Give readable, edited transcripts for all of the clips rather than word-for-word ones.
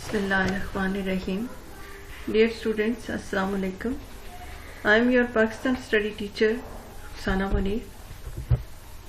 Bismillahirrahmanirrahim. Dear students, Assalamu alaikum. I am your Pakistan study teacher Rukhsana Munir.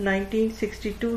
1962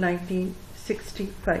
1965।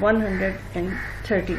113।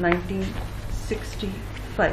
1965।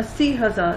80,000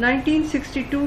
1962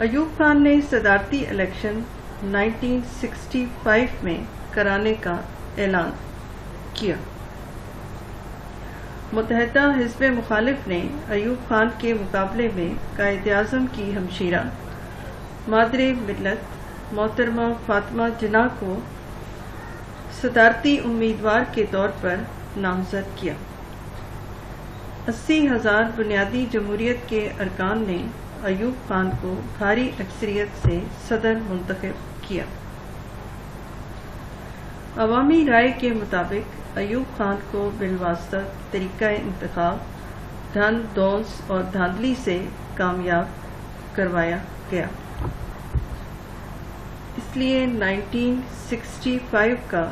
Ayub Khan نے صدارتی election 1965 میں کرانے کا اعلان کیا۔ متحدہ حزب مخالف نے ایوب خان کے مقابلے میں قائد اعظم کی ہمشیرہ مادر ملت محترمہ فاطمہ جناح کو صدارتی امیدوار کے طور پر نامزد کیا۔ 80,000 بنیادی جمہوریت کے ارکان نے ایوب خان کو بھاری اکثریت سے صدر منتخب کیا۔ عوامی رائے کے مطابق ایوب خان کو بالواسطہ طریقہ انتخاب دھن دونس اور دھاندلی سے کامیاب کروایا گیا۔ اس لیے 1965 کا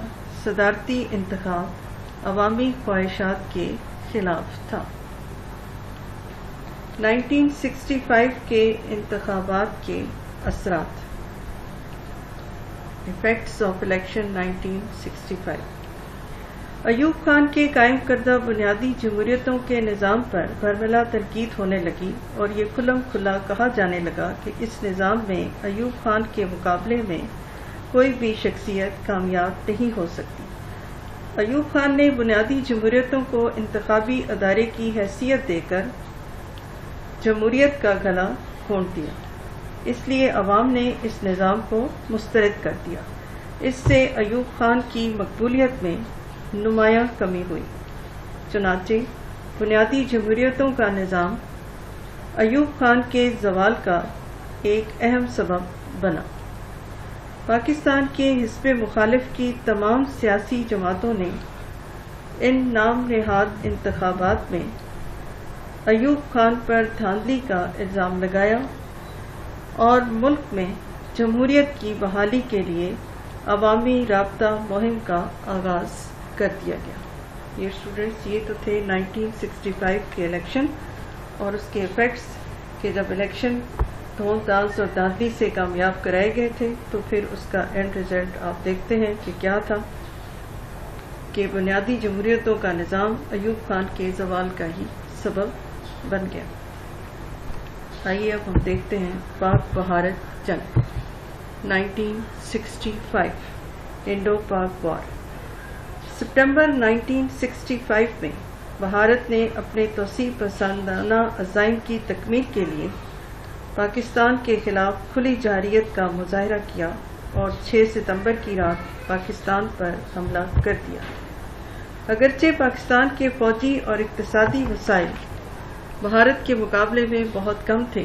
صدارتی انتخاب عوامی خواہشات کے خلاف تھا۔ 1965 کے انتخابات کے اثرات، effects of election 1965۔ Ayub Khan کے قائم کردہ بنیادی جمہوریتوں کے نظام پر برملا تنقید ہونے لگی اور یہ کھلم کھلا کہا جانے لگا کہ اس نظام میں ایوب خان کے مقابلے میں کوئی بھی شخصیت کامیاب نہیں ہو سکتی۔ ایوب خان نے بنیادی جمہوریتوں کو انتخابی ادارے کی حیثیت دے کر جمہوریت کا گلا گھونٹ دیا، اس لیے عوام نے اس نظام کو مسترد کر دیا۔ اس سے ایوب خان کی مقبولیت میں نمایاں کمی ہوئی، چنانچہ بنیادی جمہوریتوں کا نظام ایوب خان کے زوال کا ایک اہم سبب بنا۔ پاکستان کے حزب مخالف کی تمام سیاسی جماعتوں نے ان نام نہاد انتخابات میں ایوب خان پر دھاندلی کا الزام لگایا اور ملک میں جمہوریت کی بحالی کے لیے عوامی رابطہ مہم کا آغاز کر دیا گیا۔ یہ اسٹوڈنٹس، یہ تو تھے 1965 کے الیکشن اور اس کے ایفیکٹس کہ جب الیکشن دھون دانس اور دھاندلی سے کامیاب کرائے گئے تھے تو پھر اس کا اینڈ رزلٹ آپ دیکھتے ہیں کہ کیا تھا، کہ بنیادی جمہوریتوں کا نظام ایوب خان کے زوال کا ہی سبب بن گیا۔ آئیے اب ہم دیکھتے ہیں پاک بھارت جنگ 1965، انڈو پاک وار۔ ستمبر 1965 میں بھارت نے اپنے توسیع پسندانہ عزائم کی تکمیل کے لیے پاکستان کے خلاف کھلی جارحیت کا مظاہرہ کیا اور 6 ستمبر کی رات پاکستان پر حملہ کر دیا۔ اگرچہ پاکستان کے فوجی اور اقتصادی وسائل بھارت کے مقابلے میں بہت کم تھے،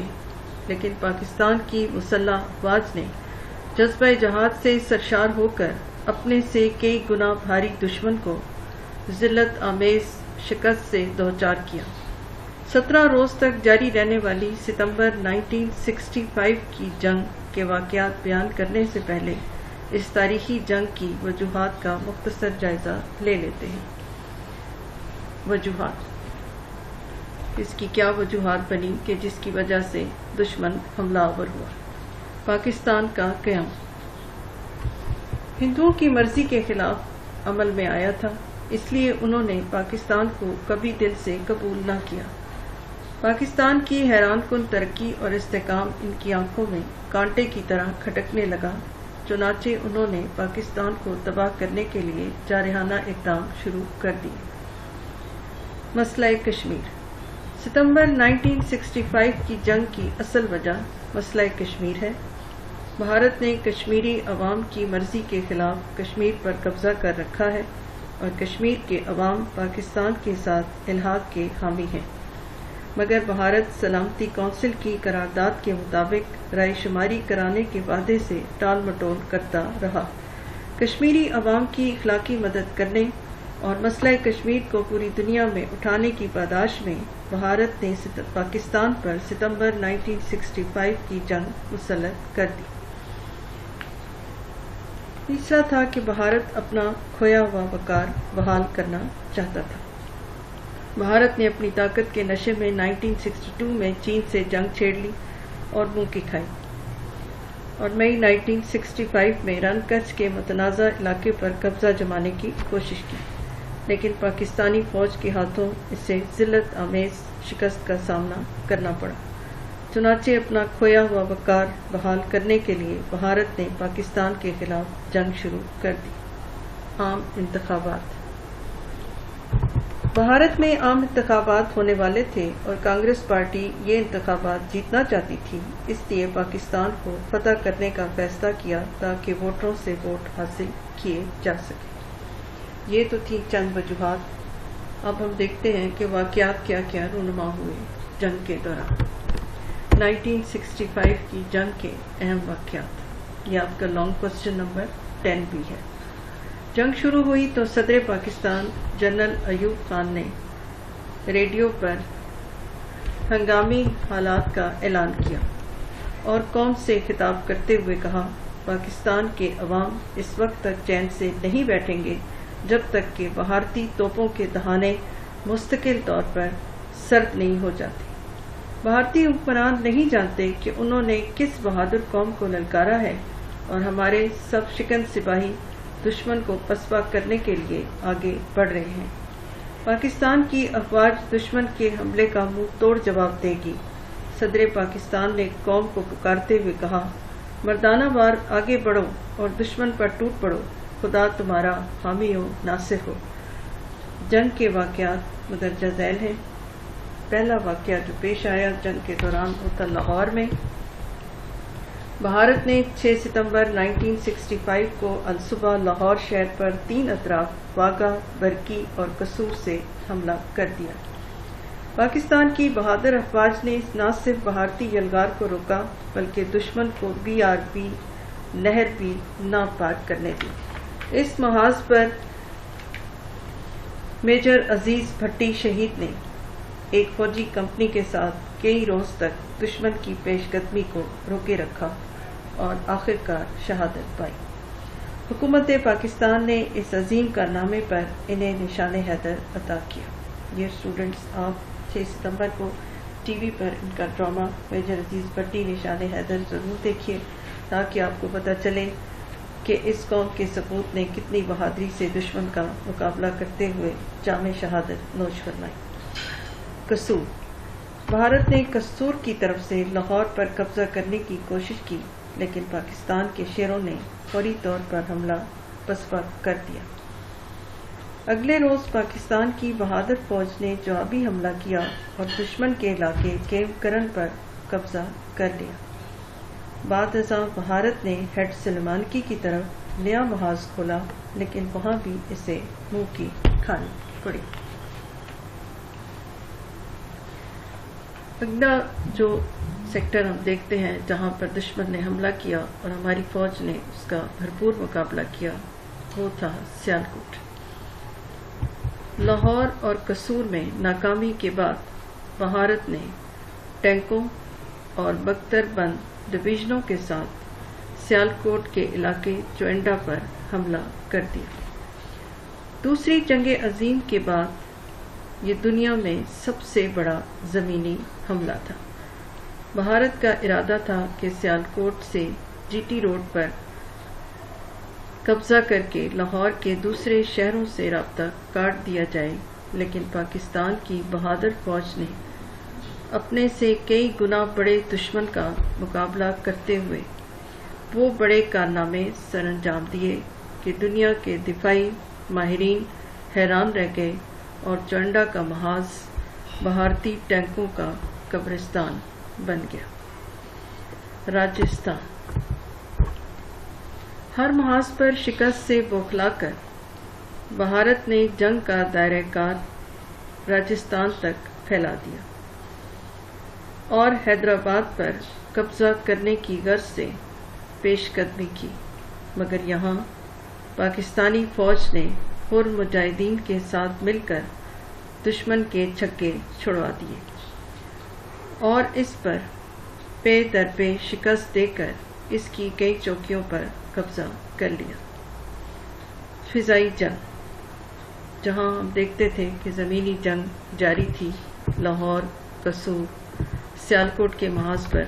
لیکن پاکستان کی مسلح افواج نے جذبہ جہاد سے سرشار ہو کر اپنے سے کئی گنا بھاری دشمن کو ذلت آمیز شکست سے دوچار کیا۔ 17 روز تک جاری رہنے والی ستمبر 1965 کی جنگ کے واقعات بیان کرنے سے پہلے اس تاریخی جنگ کی وجوہات کا مختصر جائزہ لے لیتے ہیں۔ وجوہات، اس کی کیا وجوہات بنی کہ جس کی وجہ سے دشمن حملہ آور ہوا۔ پاکستان کا قیام ہندوؤں کی مرضی کے خلاف عمل میں آیا تھا، اس لیے انہوں نے پاکستان کو کبھی دل سے قبول نہ کیا۔ پاکستان کی حیران کن ترقی اور استحکام ان کی آنکھوں میں کانٹے کی طرح کھٹکنے لگا، چنانچہ انہوں نے پاکستان کو تباہ کرنے کے لیے جارحانہ اقدام شروع کر دیے۔ مسئلہ کشمیر۔ ستمبر 1965 کی جنگ کی اصل وجہ مسئلہ کشمیر ہے۔ بھارت نے کشمیری عوام کی مرضی کے خلاف کشمیر پر قبضہ کر رکھا ہے اور کشمیر کے عوام پاکستان کے ساتھ الحاق کے حامی ہیں، مگر بھارت سلامتی کونسل کی قرارداد کے مطابق رائے شماری کرانے کے وعدے سے ٹال مٹول کرتا رہا۔ کشمیری عوام کی اخلاقی مدد کرنے اور مسئلہ کشمیر کو پوری دنیا میں اٹھانے کی پاداش میں بھارت نے پاکستان پر ستمبر 1965 کی جنگ مسلط کر دی۔ تیسرا تھا کہ بھارت اپنا کھویا ہوا وقار بحال کرنا چاہتا تھا۔ بھارت نے اپنی طاقت کے نشے میں 1962 میں چین سے جنگ چھیڑ لی اور منہ کی کھائی، اور مئی 1965 میں رن کچھ کے متنازع علاقے پر قبضہ جمانے کی کوشش کی، لیکن پاکستانی فوج کے ہاتھوں اسے ذلت آمیز شکست کا سامنا کرنا پڑا۔ چنانچہ اپنا کھویا ہوا وقار بحال کرنے کے لیے بھارت نے پاکستان کے خلاف جنگ شروع کر دی۔ عام انتخابات۔ بھارت میں عام انتخابات ہونے والے تھے اور کانگریس پارٹی یہ انتخابات جیتنا چاہتی تھی، اس لیے پاکستان کو فتح کرنے کا فیصلہ کیا تاکہ ووٹروں سے ووٹ حاصل کیے جا سکے۔ یہ تو تھی چند وجوہات۔ اب ہم دیکھتے ہیں کہ واقعات کیا کیا رونما ہوئے جنگ کے دوران۔ 1965 کی جنگ کے اہم واقعات، یہ آپ کا لانگ کوسچن نمبر 10 بھی ہے۔ جنگ شروع ہوئی تو صدر پاکستان جنرل ایوب خان نے ریڈیو پر ہنگامی حالات کا اعلان کیا اور قوم سے خطاب کرتے ہوئے کہا، پاکستان کے عوام اس وقت تک چین سے نہیں بیٹھیں گے جب تک کہ بھارتی توپوں کے دہانے مستقل طور پر سرد نہیں ہو جاتے۔ بھارتی حکمران نہیں جانتے کہ انہوں نے کس بہادر قوم کو للکارا ہے اور ہمارے سب شکن سپاہی دشمن کو پسپا کرنے کے لیے آگے بڑھ رہے ہیں۔ پاکستان کی افواج دشمن کے حملے کا منہ توڑ جواب دے گی۔ صدر پاکستان نے قوم کو پکارتے ہوئے کہا، مردانہ وار آگے بڑھو اور دشمن پر ٹوٹ پڑو، خدا تمہارا حامی و ناصر ہو۔ جنگ کے واقعات مندرجہ ذیل ہیں۔ پہلا واقعہ جو پیش آیا جنگ کے دوران وہ تھا لاہور میں۔ بھارت نے 6 ستمبر 1965 کو الصبح لاہور شہر پر 3 اطراف واگا، برکی اور قصور سے حملہ کر دیا۔ پاکستان کی بہادر افواج نے نہ صرف بھارتی یلغار کو روکا بلکہ دشمن کو BRB نہر بھی نہ پار کرنے دی۔ اس محاذ پر میجر عزیز بھٹی شہید نے ایک فوجی کمپنی کے ساتھ کئی روز تک دشمن کی پیش قدمی کو روکے رکھا اور آخرکار شہادت پائی۔ حکومت پاکستان نے اس عظیم کارنامے پر انہیں نشان حیدر عطا کیا۔ یہ اسٹوڈنٹس آپ 6 ستمبر کو ٹی وی پر ان کا ڈرامہ میجر عزیز بھٹی نشان حیدر ضرور دیکھیے تاکہ آپ کو پتہ چلے کہ اس قوم کے سپوت نے کتنی بہادری سے دشمن کا مقابلہ کرتے ہوئے جام شہادت نوش فرمائی۔ قصور۔ بھارت نے قصور کی طرف سے لاہور پر قبضہ کرنے کی کوشش کی لیکن پاکستان کے شیروں نے فوری طور پر حملہ پسپا کر دیا۔ اگلے روز پاکستان کی بہادر فوج نے جوابی حملہ کیا اور دشمن کے علاقے کیمپ کرن پر قبضہ کر لیا۔ بعد ازاں بھارت نے ہیڈ سلیمانکی کی طرف نیا محاذ کھولا لیکن وہاں بھی اسے منہ کی کھانی پڑی۔ اگلا جو سیکٹر ہم دیکھتے ہیں جہاں پر دشمن نے حملہ کیا اور ہماری فوج نے اس کا بھرپور مقابلہ کیا وہ تھا سیالکوٹ۔ لاہور اور قصور میں ناکامی کے بعد بھارت نے ٹینکوں اور بختر بند ڈویژنوں کے ساتھ سیالکوٹ کے علاقے چوئنڈا پر حملہ کر دیا۔ دوسری جنگ عظیم کے بعد یہ دنیا میں سب سے بڑا زمینی حملہ تھا۔ بھارت کا ارادہ تھا کہ سیالکوٹ سے GT روڈ پر قبضہ کر کے لاہور کے دوسرے شہروں سے رابطہ کاٹ دیا جائے لیکن پاکستان کی بہادر فوج نے اپنے سے کئی گنا بڑے دشمن کا مقابلہ کرتے ہوئے وہ بڑے کارنامے سر انجام دیے کہ دنیا کے دفاعی ماہرین حیران رہ گئے اور چوئنڈا کا محاذ بھارتی ٹینکوں کا قبرستان بن گیا۔ راجستھان۔ ہر محاذ پر شکست سے بوکھلا کر بھارت نے جنگ کا دائرہ کار راجستھان تک پھیلا دیا اور حیدرآباد پر قبضہ کرنے کی غرض سے پیش قدمی کی، مگر یہاں پاکستانی فوج نے حر مجاہدین کے ساتھ مل کر دشمن کے چھکے چھڑوا دیے اور اس پر پے در پے شکست دے کر اس کی کئی چوکیوں پر قبضہ کر لیا۔ فضائی جنگ، جہاں ہم دیکھتے تھے کہ زمینی جنگ جاری تھی، لاہور، قصور، سیالکوٹ کے محاذ پر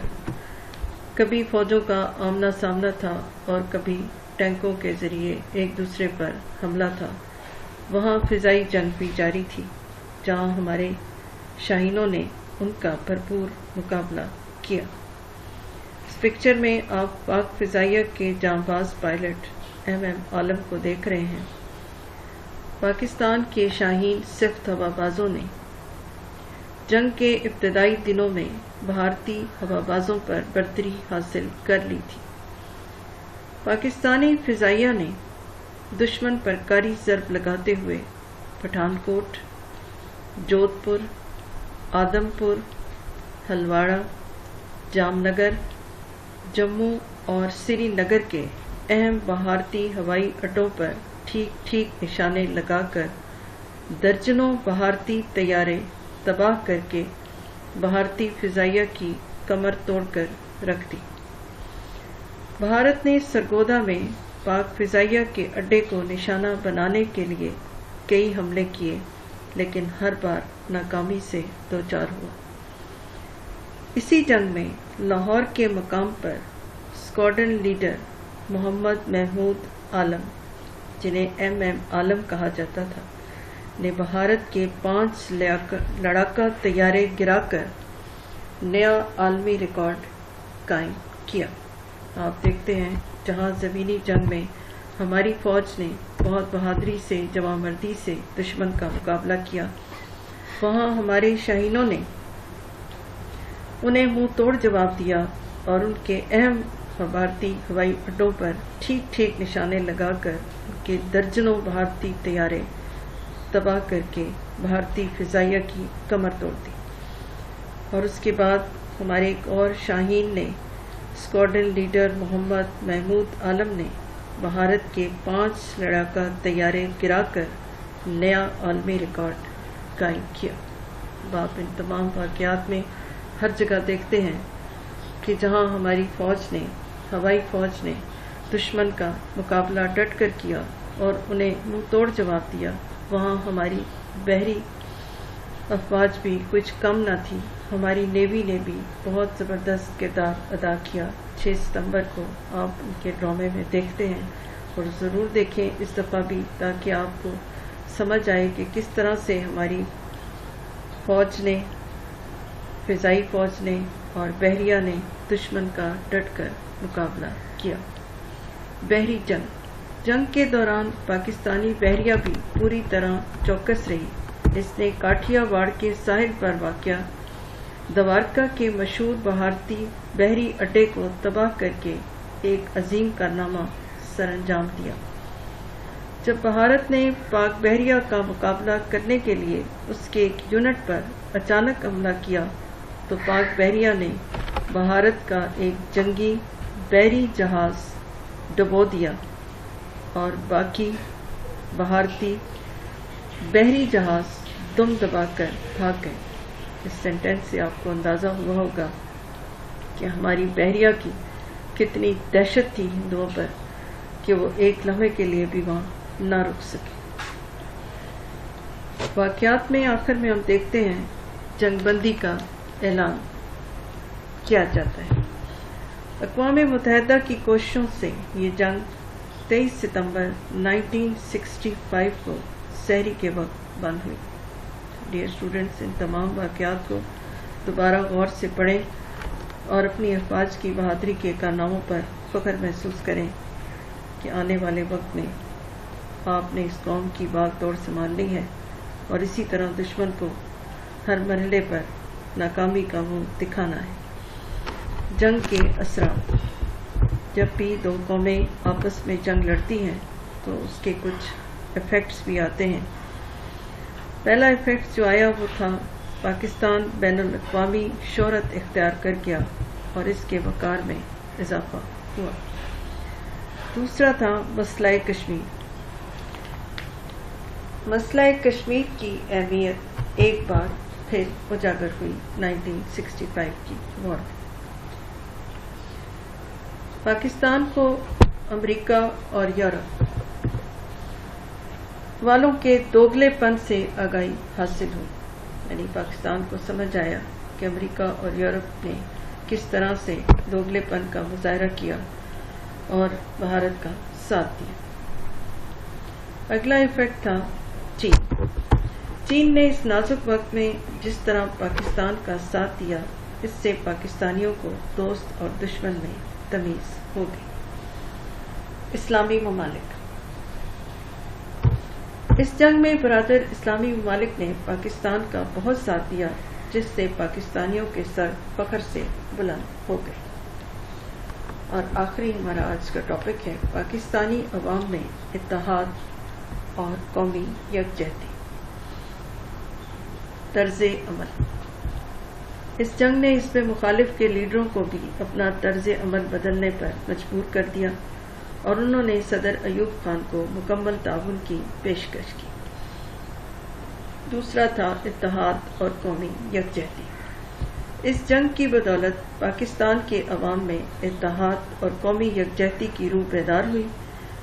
کبھی فوجوں کا آمنا سامنا تھا اور کبھی ٹینکوں کے ذریعے ایک دوسرے پر حملہ تھا، وہاں فضائی جنگ بھی جاری تھی جہاں ہمارے شاہینوں نے ان کا بھرپور مقابلہ کیا۔ اس پکچر میں آپ پاک فضائیہ کے جانباز پائلٹ MM عالم کو دیکھ رہے ہیں۔ پاکستان کے شاہین صفت ہوابازوں نے جنگ کے ابتدائی دنوں میں بھارتی ہوابازوں پر برتری حاصل کر لی تھی۔ پاکستانی فضائیہ نے دشمن پر کاری ضرب لگاتے ہوئے پٹھان کوٹ، جودھ پور، آدم پور، ہلواڑہ، جام نگر، جموں اور سری نگر کے اہم بھارتی ہوائی اڈوں پر ٹھیک نشانے لگا کر درجنوں بھارتی طیارے تباہ کر کے بھارتی فضائیہ کی کمر توڑ کر رکھ دی۔ بھارت نے سرگودا میں پاک فضائیہ کے اڈے کو نشانہ بنانے کے لیے کئی حملے کیے، لیکن ہر بار ناکامی سے دوچار ہوا۔ اسی جنگ میں لاہور کے مقام پر اسکواڈرن لیڈر محمد محمود عالم، جنہیں MM عالم کہا جاتا تھا، نے بھارت کے 5 لڑاکا طیارے گرا کر نیا عالمی ریکارڈ قائم کیا۔ آپ دیکھتے ہیں جہاں زمینی جنگ میں ہماری فوج نے بہت بہادری سے، جواں مردی سے دشمن کا مقابلہ کیا، وہاں ہمارے شاہینوں نے انہیں منہ توڑ جواب دیا اور ان کے اہم بھارتی ہوائی اڈوں پر ٹھیک نشانے لگا کر ان کے درجنوں بھارتی طیارے تباہ کر کے بھارتی فضائیہ کی کمر توڑ دی۔ اور اس کے بعد ہمارے ایک اور شاہین نے، اسکواڈرن لیڈر محمد محمود عالم نے بھارت کے 5 لڑاکا طیارے گرا کر نیا عالمی ریکارڈ قائم کیا۔ آپ ان تمام واقعات میں ہر جگہ دیکھتے ہیں کہ جہاں ہماری فوج نے، ہوائی فوج نے دشمن کا مقابلہ ڈٹ کر کیا اور انہیں منہ توڑ جواب دیا، وہاں ہماری بحری افواج بھی کچھ کم نہ تھی۔ ہماری نیوی نے بھی بہت زبردست کردار ادا کیا۔ 6 ستمبر کو آپ ان کے ڈرامے میں دیکھتے ہیں، اور ضرور دیکھیں اس دفعہ بھی، تاکہ آپ کو سمجھ آئے کہ کس طرح سے ہماری فوج نے، فضائی فوج نے اور بحریہ نے دشمن کا ڈٹ کر مقابلہ کیا۔ بحری جنگ کے دوران پاکستانی بحریہ بھی پوری طرح چوکس رہی۔ اس نے کاٹھیا واڑ کے ساحل پر واقع دوارکا کے مشہور بھارتی بحری اڈے کو تباہ کر کے ایک عظیم کارنامہ سر انجام دیا۔ جب بھارت نے پاک بحریہ کا مقابلہ کرنے کے لیے اس کے ایک یونٹ پر اچانک حملہ کیا، تو پاک بحریہ نے بھارت کا ایک جنگی بحری جہاز ڈبو دیا اور باقی بھارتی بحری جہاز دم دبا کر بھاگ گئے۔ اس سینٹنس سے آپ کو اندازہ ہوا ہوگا کہ ہماری بحریہ کی کتنی دہشت تھی ہندوؤں پر کہ وہ ایک لمحے کے لیے بھی وہاں نہ رک سکے۔ واقعات میں آخر میں ہم دیکھتے ہیں جنگ بندی کا اعلان کیا جاتا ہے۔ اقوام متحدہ کی کوششوں سے یہ جنگ 23 ستمبر 1965 کو سحری کے وقت بند ہوئی۔ ڈیئر اسٹوڈنٹس، ان تمام واقعات کو دوبارہ غور سے پڑھیں اور اپنی افواج کی بہادری کے کارناموں پر فخر محسوس کریں کہ آنے والے وقت میں آپ نے اس قوم کی باغ دوڑ سنبھالنی ہے، اور اسی طرح دشمن کو ہر مرحلے پر ناکامی کا منہ دکھانا ہے۔ جنگ کے اثرات: جب بھی دو قومیں آپس میں جنگ لڑتی ہیں تو اس کے کچھ ایفیکٹس بھی آتے ہیں۔ پہلا ایفیکٹ جو آیا وہ تھا پاکستان بین الاقوامی شہرت اختیار کر گیا اور اس کے وقار میں اضافہ ہوا۔ دوسرا تھا مسئلہ کشمیر۔ مسئلہ کشمیر کی اہمیت ایک بار پھر اجاگر ہوئی 1965 کی وار۔ پاکستان کو امریکہ اور یورپ والوں کے دوگلے پن سے آگاہی حاصل ہوئی، یعنی پاکستان کو سمجھ آیا کہ امریکہ اور یورپ نے کس طرح سے دوگلے پن کا مظاہرہ کیا اور بھارت کا ساتھ دیا۔ اگلا ایفیکٹ تھا چین۔ چین نے اس نازک وقت میں جس طرح پاکستان کا ساتھ دیا اس سے پاکستانیوں کو دوست اور دشمن میں تمیز ہو گئی۔ اسلامی ممالک۔ اس جنگ میں برادر اسلامی ممالک نے پاکستان کا بہت ساتھ دیا، جس سے پاکستانیوں کے سر فخر سے بلند ہو گئے۔ اور آخری ہمارا آج کا ٹاپک ہے پاکستانی عوام میں اتحاد اور قومی یکجہتی۔ طرز عمل۔ اس جنگ نے اس میں مخالف کے لیڈروں کو بھی اپنا طرز عمل بدلنے پر مجبور کر دیا اور انہوں نے صدر ایوب خان کو مکمل تعاون کی پیشکش کی۔ دوسرا تھا اتحاد اور قومی یکجہتی۔ اس جنگ کی بدولت پاکستان کے عوام میں اتحاد اور قومی یکجہتی کی روح بیدار ہوئی۔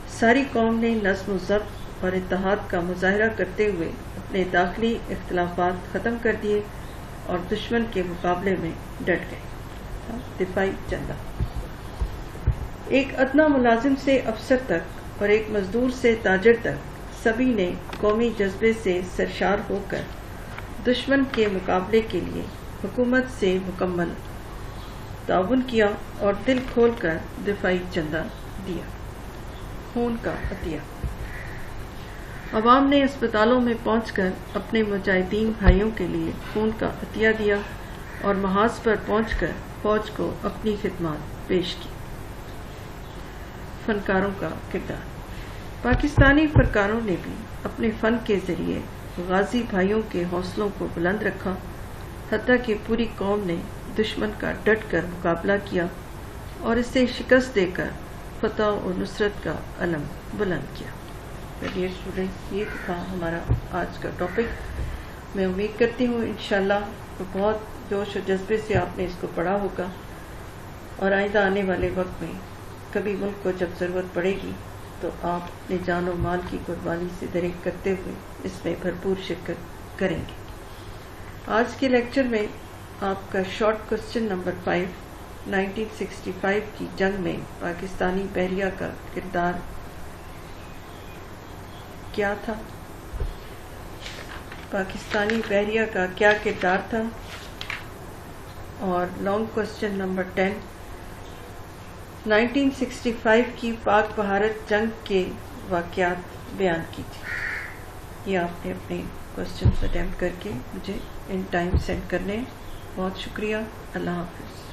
ساری قوم نے نظم و ضبط اور اتحاد کا مظاہرہ کرتے ہوئے اپنے داخلی اختلافات ختم کر دیے اور دشمن کے مقابلے میں ڈٹ گئے۔ دفاعی چندہ۔ ایک ادنا ملازم سے افسر تک اور ایک مزدور سے تاجر تک سبھی نے قومی جذبے سے سرشار ہو کر دشمن کے مقابلے کے لیے حکومت سے مکمل تعاون کیا اور دل کھول کر دفاعی چندہ دیا۔ خون کا عطیہ۔ عوام نے اسپتالوں میں پہنچ کر اپنے مجاہدین بھائیوں کے لیے خون کا عطیہ دیا اور محاذ پر پہنچ کر فوج کو اپنی خدمات پیش کی۔ فنکاروں کا کردار۔ پاکستانی فنکاروں نے بھی اپنے فن کے ذریعے غازی بھائیوں کے حوصلوں کو بلند رکھا، حتیٰ کہ پوری قوم نے دشمن کا ڈٹ کر مقابلہ کیا اور اسے شکست دے کر فتح و نصرت کا علم بلند کیا۔ چلیے اسٹوڈنٹس، یہ تھا ہمارا آج کا ٹاپک۔ میں امید کرتی ہوں انشاءاللہ بہت جوش و جذبے سے آپ نے اس کو پڑھا ہوگا اور آئندہ آنے والے وقت میں کبھی ملک کو جب ضرورت پڑے گی تو آپ اپنے جان و مال کی قربانی سے درگزر کرتے ہوئے اس میں بھرپور شرکت کریں گے۔ آج کے لیکچر میں آپ کا شارٹ کوسچن نمبر 5، 1965 کی جنگ میں پاکستانی بحریہ کا کردار کیا تھا؟ پاکستانی بحریہ کا کیا کردار تھا؟ اور لانگ کوسچن نمبر 10، 1965 کی پاک بھارت جنگ کے واقعات بیان کیجیے۔ یہ آپ نے اپنے کوسچنز اٹیمپٹ کر کے مجھے ان ٹائم سینڈ کرنے۔ بہت شکریہ۔ اللہ حافظ۔